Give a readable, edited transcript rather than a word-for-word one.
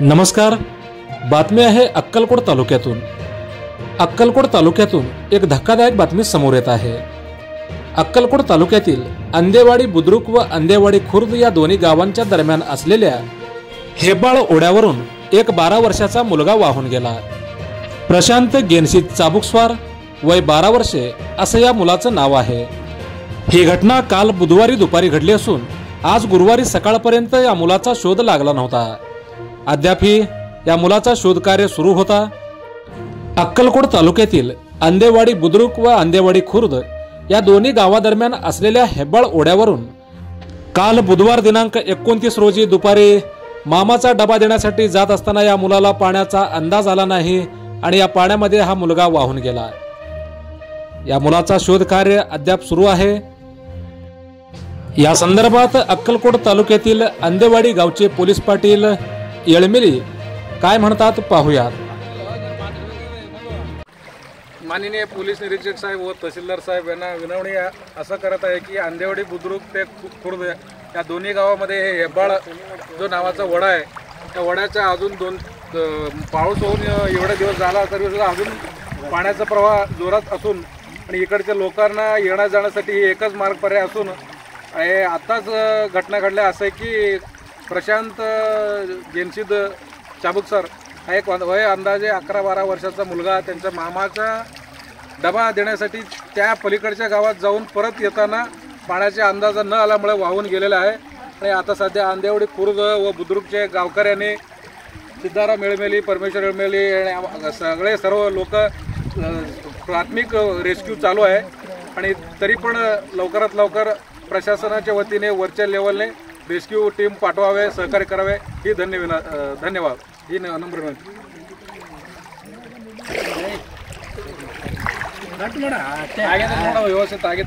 नमस्कार. बातमी आहे अक्कलकोट तालुक्यातून. अक्कलकोट तालुक्यातून एक धक्कादायक बातमी समोर येत आहे. अक्कलकोट तालुक्यातील अंदेवाडी बुद्रुक व अंदेवाडी खुर्द या दोन्ही गावांच्या दरम्यान असलेल्या हेब्बाळ ओढ्यावरून एक 12 वर्षाचा मुलगा वाहून गेला. प्रशांत गेनशीत चाबुकस्वार, वय 12 वर्षे असं या मुलाचं नाव आहे. ही घटना काल बुधवारी दुपारी घडली असून आज गुरुवारी सकाळपर्यंत या मुलाचा शोध लागला नव्हता. अद्यापही या मुलाचा शोध कार्य सुरू होता. अक्कलकोट तालुक्यातील अंदेवाडी बुद्रुक व अंदेवाडी खुर्द या दोन्ही गावादरम्यान असलेल्या हेब्बाळ ओढ्यावरून काल बुधवार दिनांक 29 रोजी दुपारी मामाचा डबा देण्यासाठी जात असताना या मुलाला पाण्याचा अंदाज आला नाही आणि या पाण्यामध्ये हा मुलगा वाहून गेला. या मुलाचा शोध कार्य अद्याप सुरू आहे. या संदर्भात अक्कलकोट तालुक्यातील अंदेवाडी गावचे पोलीस पाटील येळमिली काय म्हणतात पाहूयात. माननीय पोलीस निरीक्षक साहेब व तहसीलदार साहेब यांना विनवणी असं करत आहे की अंदेवाडी बुद्रुक ते खुर्द या दोन्ही गावामध्ये हे हेब्बाळ जो नावाचा वडा आहे, त्या वड्याच्या अजून पाऊस होऊन एवढे दिवस झाला तरी सुद्धा अजून पाण्याचा प्रवाह जोरात असून आणि इकडच्या लोकांना येण्या जाण्यासाठी एकच मार्ग पर्याय असून आताच घटना घडल्या असं आहे की प्रशांत गेनशीत चाबुकस्वार हा एक वय अंदाजे 11-12 वर्षाचा मुलगा त्यांच्या मामाचा डबा देण्यासाठी त्या पलीकडच्या गावात जाऊन परत येताना पाण्याच्या अंदाजा न आल्यामुळे वाहून गेलेला आहे. आणि आता सध्या अंदेवाडी खुर्द व बुद्रुकचे गावकऱ्यांनी सिद्धाराम येळमेली, परमेश्वर येळमेली सगळे सर्व लोक प्राथमिक रेस्क्यू चालू आहे. आणि तरी पण लवकरात लवकर प्रशासनाच्या वतीने वरच्या लेवलने रेस्क्यू टीम पाठवावे, सहकार्य करावे ही धन्यवाद ही नम्र विनंती. व्यवस्थित आगे